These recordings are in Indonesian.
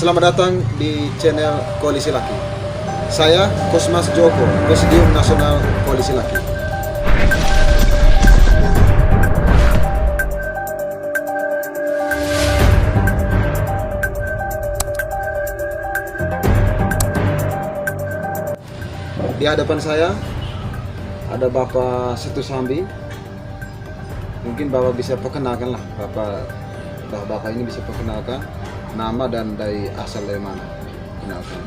Selamat datang di channel Koalisi Laki. Saya Kosmas Joko, Presidium Nasional Koalisi Laki. Di hadapan saya ada Bapak Setu Sambi. Mungkin Bapak bisa perkenalkan lah, Bapak ini bisa perkenalkan nama dan dari asal dari mana. Kenalkan,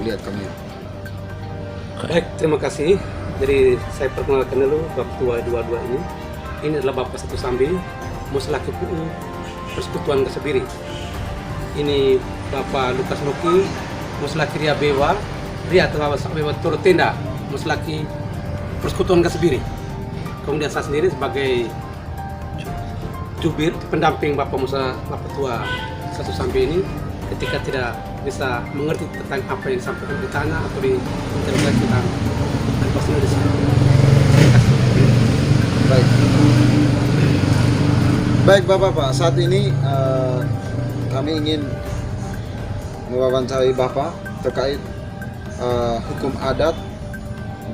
lihat kami. Baik, terima kasih. Jadi saya perkenalkan dulu Bapak Tua 22 ini. Ini adalah Bapak Setu Sambi, Muslaki PU Persekutuan Kasebiri. Ini Bapak Lukas Nuki, Muslaki Ria Bewa, Ria Tengah Bewa Turut Tenda, Muslaki Persekutuan Kasebiri. Kemudian saya sendiri sebagai jubir pendamping Bapak Tua Setu Sambi ini ketika tidak bisa mengerti tentang apa yang disampaikan ditanya atau diinterogasi tentang pastinya di sini. Baik Bapak, saat ini kami ingin mewawancarai Bapak terkait hukum adat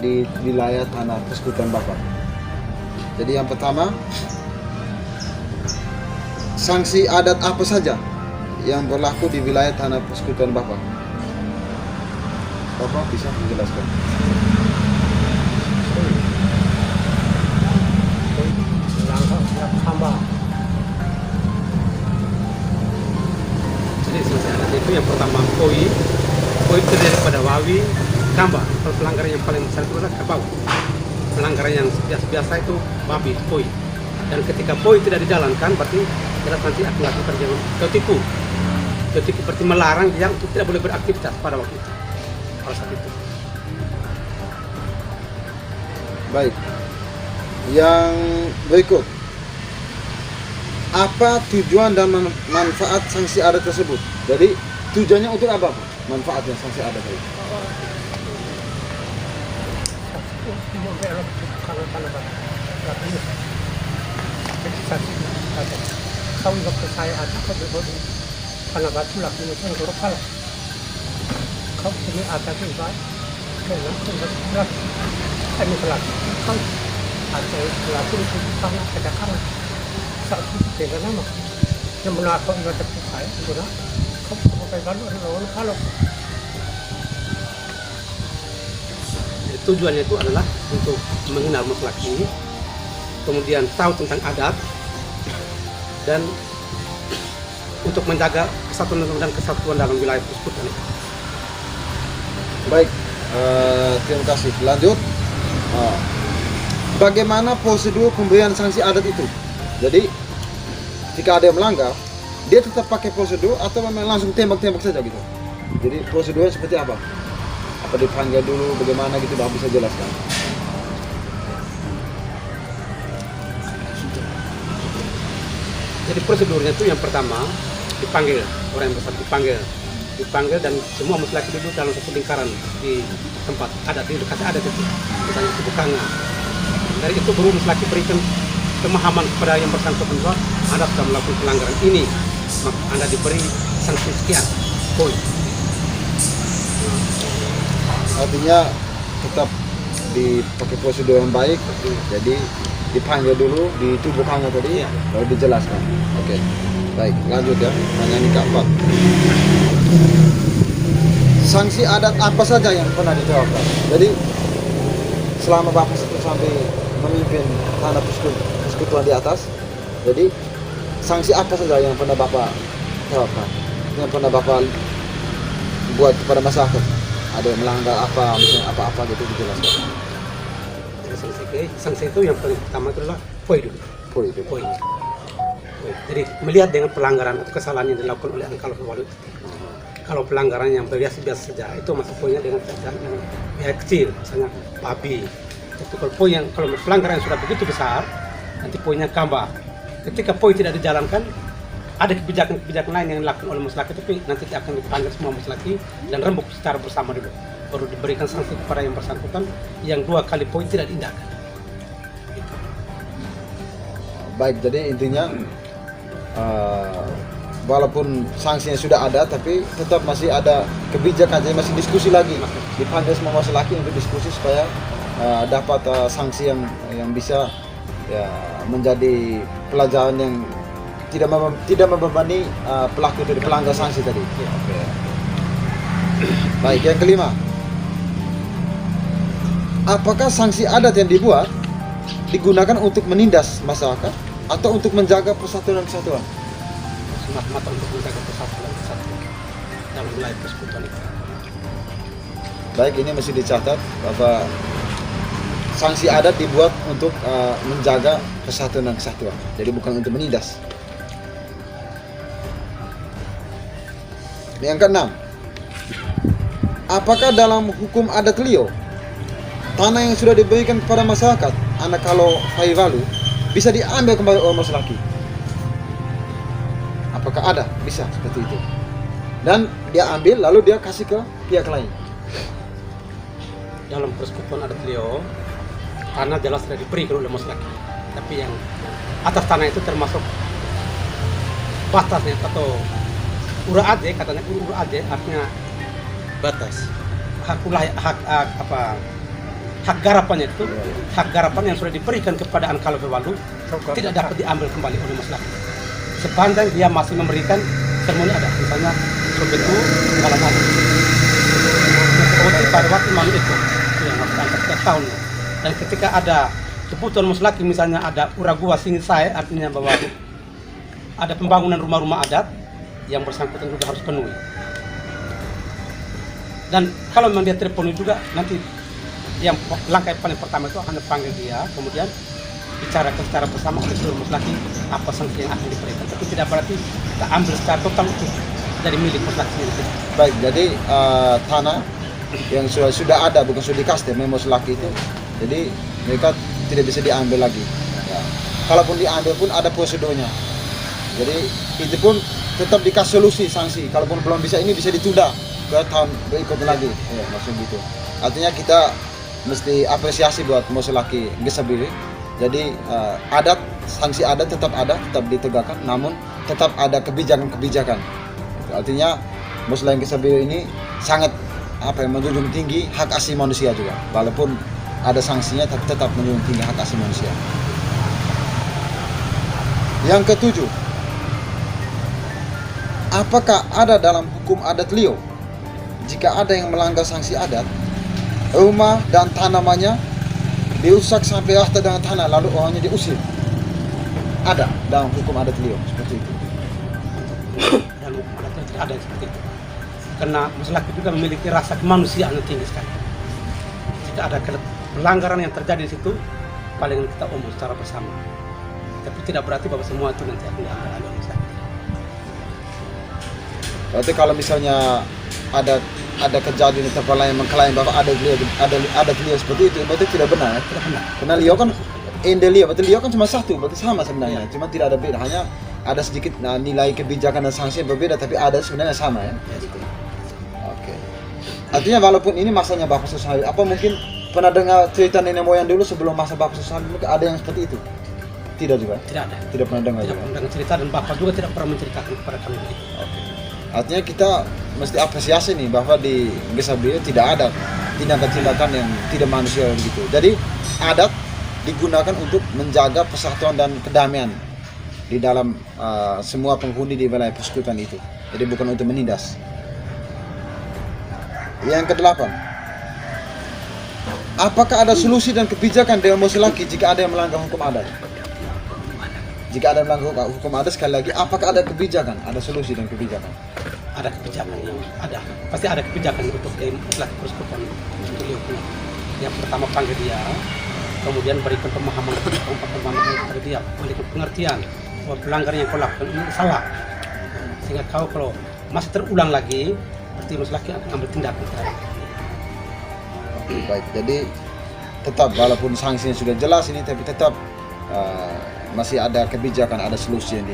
di wilayah tanah persekutuan Bapak. Jadi yang pertama, sanksi adat apa saja yang berlaku di wilayah tanah persekutuan Bapak? Bapak bisa menjelaskan? Jadi sanksi adat itu yang pertama koi terdiri pada wawi, kamba. Kalau pelanggaran yang paling besar itu adalah kerbau. Pelanggaran yang biasa itu babi, koi. Dan ketika koi tidak dijalankan, berarti jelas nanti akan melakukan tipu seperti melarang yang tidak boleh beraktivitas pada waktu itu, pada saat itu. Baik, yang berikut, apa tujuan dan manfaat sanksi adat tersebut? Jadi tujuannya untuk apa Pak? Manfaatnya sanksi adat itu? Kau nggak percaya ada kau berbodi karena batu lagi macam gorok kalah kau ini ada juga dengan berat ini pelat kau ada pelat itu sama ada kalah saat itu dengan nama yang benar kau nggak percaya benar kau pakai lalu ada lawan kalau tujuannya itu adalah untuk mengenal masyarakat, kemudian tahu tentang adat, dan untuk menjaga kesatuan dan kesatuan dalam wilayah persekutuan. Baik, terima kasih. Lanjut, bagaimana prosedur pemberian sanksi adat itu? Jadi, jika ada yang melanggar, dia tetap pakai prosedur atau memang langsung tembak-tembak saja gitu? Jadi prosedurnya seperti apa? Apa dipanggil dulu, bagaimana gitu, Bapak bisa jelaskan? Jadi prosedurnya itu yang pertama dipanggil, orang yang besar dipanggil dan semua laki duduk dalam satu lingkaran di tempat adat, di lokasi adat itu, misalnya di Bukanga. Dari itu baru laki berikan pemahaman kepada yang bersangkutan bahwa Anda sudah melakukan pelanggaran ini, maka Anda diberi sanksi sekian poin. Artinya tetap dipakai prosedur yang baik, jadi dipanggil dulu di tubuh kamu tadi, baru dijelaskan. Oke, baik, lanjut ya. Pertanyaan yang keempat, sanksi adat apa saja yang pernah diterapkan? Jadi selama Bapak Setu sampai memimpin tanah persekutuan di atas, jadi sanksi apa saja yang pernah Bapak terapkan, yang pernah Bapak buat kepada masyarakat? Ada yang melanggar apa, misalnya apa-apa gitu, dijelaskan. Sanksi itu yang paling pertama itu adalah poin dulu. Poin. Jadi melihat dengan pelanggaran atau kesalahan yang dilakukan oleh Angkalo Walu. Kalau pelanggaran yang biasa saja itu masuk poinnya dengan yang kecil, misalnya babi. Tapi kalau pelanggaran yang sudah begitu besar, nanti poinnya tambah. Ketika poin tidak dijalankan, ada kebijakan lain yang dilakukan oleh masyarakat, tapi nanti akan dipanggil semua masyarakat dan rembuk secara bersama dulu. Baru diberikan sanksi kepada yang bersangkutan yang 2 kali poin tidak diindahkan. Baik, jadi intinya walaupun sanksinya sudah ada, tapi tetap masih ada kebijakan, jadi masih diskusi lagi, dipanggil semua laki untuk diskusi supaya dapat sanksi yang bisa ya menjadi pelajaran yang tidak membebani pelaku dari pelanggar sanksi tadi. Oke. Baik, yang kelima, apakah sanksi adat yang dibuat digunakan untuk menindas masyarakat atau untuk menjaga persatuan dan kesatuan? Semata-mata untuk menjaga persatuan dan kesatuan dalam wilayah persekutuan itu. Baik, ini mesti dicatat bahwa sanksi adat dibuat untuk menjaga persatuan dan kesatuan, jadi bukan untuk menindas. Yang keenam, apakah dalam hukum adat Lio tanah yang sudah diberikan kepada masyarakat anak kalau Faivalu bisa diambil kembali oleh mas laki? Apakah ada? Bisa seperti itu. Dan dia ambil lalu dia kasih ke pihak lain. Dalam persekutuan adat Lio, tanah jelas sudah diberikan oleh mas laki, tapi yang atas tanah itu termasuk batasnya atau ura ade, katanya ura ade artinya Batas. hak garapannya itu, hak garapan yang sudah diberikan kepada Ankalo Fewalu tidak dapat diambil kembali oleh mas laki sepanjang dia masih memberikan sermoni adat, misalnya sobetu kalam adat seperti pada waktu malu itu yang masih angkat setiap tahun. Dan ketika ada kebutuhan mas laki, misalnya ada uragua singisai, artinya bahwa ada pembangunan rumah-rumah adat, yang bersangkutan juga harus penuhi. Dan kalau memang dia terpenuhi juga, nanti yang langkah paling pertama itu akan dipanggil dia, kemudian bicarakan secara bersama oleh seluruh maslaki apa sanksi yang akan diberikan. Tapi tidak berarti kita ambil secara total itu dari milik maslaki sendiri. Baik, jadi tanah yang sudah ada, bukan sudah dikasih memang maslaki itu, jadi mereka tidak bisa diambil lagi. Ya. Kalaupun diambil pun ada prosedurnya. Jadi itu pun tetap dikasih solusi sanksi. Kalaupun belum bisa, ini bisa ditunda ke tahun berikutnya lagi. Ya, maksud gitu. Artinya kita mesti apresiasi buat maslaki Gesabiri. Jadi adat, sanksi adat tetap ada, tetap ditegakkan, namun tetap ada kebijakan-kebijakan. Artinya Muslim Gesabiri ini sangat menjunjung tinggi hak asasi manusia juga. Walaupun ada sanksinya, tapi tetap menjunjung tinggi hak asasi manusia. Yang ketujuh, apakah ada dalam hukum adat Lio jika ada yang melanggar sanksi adat, rumah dan tanamannya dirusak sampai rata dengan tanah lalu orangnya diusir? Ada dalam hukum adat Lio seperti itu. Dalam hukum adat tidak ada seperti itu. Karena masyarakat juga memiliki rasa kemanusiaan yang tinggi sekali. Jika ada pelanggaran yang terjadi di situ, paling kita omong secara bersama. Tapi tidak berarti bahwa semua itu nanti akan diambil oleh masyarakat. Berarti kalau misalnya ada kejadian di tempat lain mengklaim bahwa ada Lio seperti itu, berarti tidak benar. Tidak benar. Karena Lio kan Lio, berarti Lio kan cuma satu, berarti sama sebenarnya. Cuma tidak ada beda, hanya ada sedikit nilai kebijakan dan sanksi yang berbeda, tapi ada sebenarnya sama ya. Oke. Artinya walaupun ini masanya Bapak Susahali, apa mungkin pernah dengar cerita nenek moyang dulu sebelum masa Bapak Susahali mungkin ada yang seperti itu? Tidak juga? Tidak ada. Tidak pernah dengar Tidak juga? pernah dengar cerita dan Bapak juga tidak pernah menceritakan kepada kami itu. Oke. Artinya kita mesti apresiasi nih bahwa di Gesabiri tidak ada tindakan-tindakan yang tidak manusiawi gitu. Jadi adat digunakan untuk menjaga persatuan dan kedamaian di dalam semua penghuni di wilayah persekutuan itu. Jadi bukan untuk menindas. Yang kedelapan, apakah ada solusi dan kebijakan Dewan Maslaki jika ada yang melanggar hukum adat? Jika ada yang melanggar hukum adat, sekali lagi, apakah ada kebijakan, ada solusi dan kebijakan? Ada kebijakan yang ada, pasti ada kebijakan untuk masyarakat persekutuan untuk lingkungan. Yang pertama panggil dia, kemudian berikan pemahaman kepada dia, berikan pengertian bahwa pelanggaran yang kau lakukan ini salah, sehingga kau kalau masih terulang lagi, berarti masyarakat akan ambil tindakan terhadap. Oke, baik. Jadi tetap walaupun sanksinya sudah jelas ini, tapi tetap masih ada kebijakan, ada solusi yang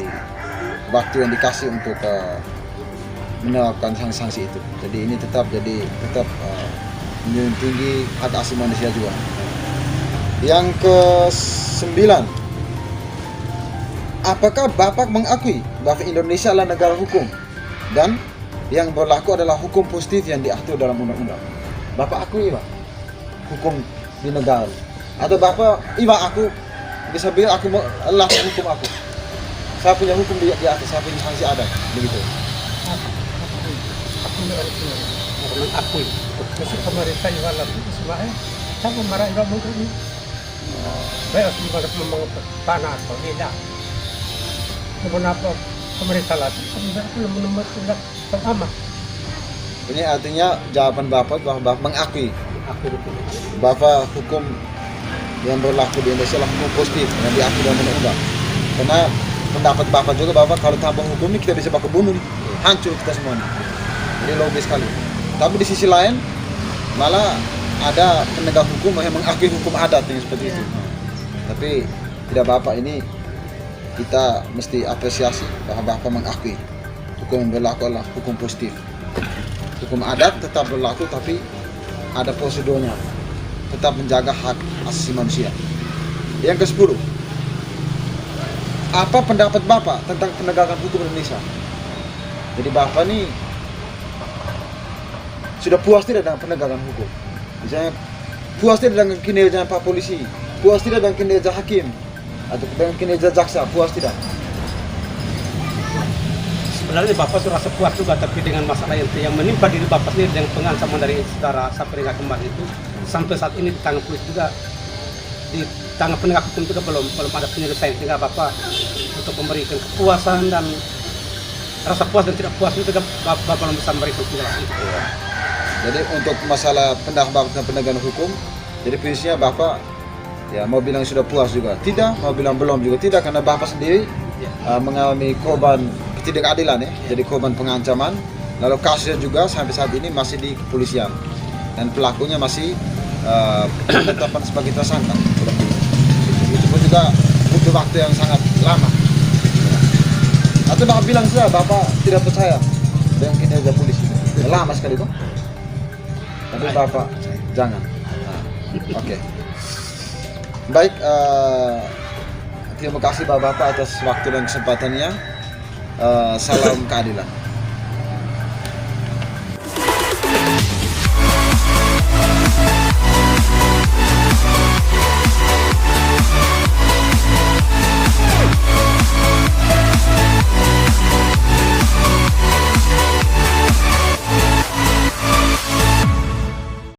waktu yang dikasih untuk menerapkan sanksi-sanksi itu. Jadi ini tetap menjunjung tinggi hak asasi manusia juga. Yang ke-9, apakah Bapak mengakui bahwa Indonesia adalah negara hukum dan yang berlaku adalah hukum positif yang diatur dalam undang-undang? Bapak akui Pak hukum di negara? Atau Bapak, aku bisa bilang aku adalah hukum aku. Saya punya hukum di atas, saya punya sanksi adat, begitu. Aku mengalami Mengakui. masih pemerintah juga lagi sebenarnya sama marah nggak mungkin ini baik sebenarnya memang tanah atau tidak kenapa pemerintah lagi sebenarnya belum menemukan sama Ini artinya jawaban Bapak bahwa Bapak mengakui Akui hukum. bahwa hukum yang berlaku di Indonesia adalah hukum positif yang diatur dalam undang-undang. Karena pendapat Bapak juga bahwa kalau tanpa hukum ini kita bisa baku bunuh nih, hancur kita semuanya. Jadi logis sekali. Tapi di sisi lain malah ada penegak hukum yang mengakui hukum adat yang seperti itu. Tapi tidak Bapak, ini kita mesti apresiasi bahwa Bapak mengakui hukum yang berlaku adalah hukum positif. Hukum adat tetap berlaku tapi ada prosedurnya, tetap menjaga hak asasi manusia. Yang ke-10, apa pendapat Bapak tentang penegakan hukum Indonesia? Jadi Bapak nih sudah puas tidak dengan penegakan hukum? Misalnya puas tidak dengan kinerja Pak Polisi, puas tidak dengan kinerja hakim, atau dengan kinerja jaksa, puas tidak? Sebenarnya Bapak sudah rasa puas juga, tapi dengan masalah yang menimpa diri Bapak sendiri dengan pengancaman dari saudara Saprina kemarin itu sampai saat ini di tangan polisi juga, di tangan penegak hukum juga belum ada penyelesaian, sehingga Bapak untuk memberikan kepuasan dan rasa puas dan tidak puas itu juga Bapak belum bisa memberikan penjelasan. Jadi untuk masalah pendapat dan penegakan hukum, jadi prinsipnya Bapak ya mau bilang sudah puas juga tidak, mau bilang belum juga tidak, karena Bapak sendiri mengalami korban ketidakadilan ya, jadi korban pengancaman. Lalu kasusnya juga sampai saat ini masih di kepolisian dan pelakunya masih penetapan sebagai tersangka. Itu pun juga butuh waktu yang sangat lama. Atau Bapak bilang saja Bapak tidak percaya dengan kinerja polisi, lama sekali tuh. Tapi Bapak jangan. Oke. Baik, terima kasih Bapak atas waktu dan kesempatannya. Salam keadilan.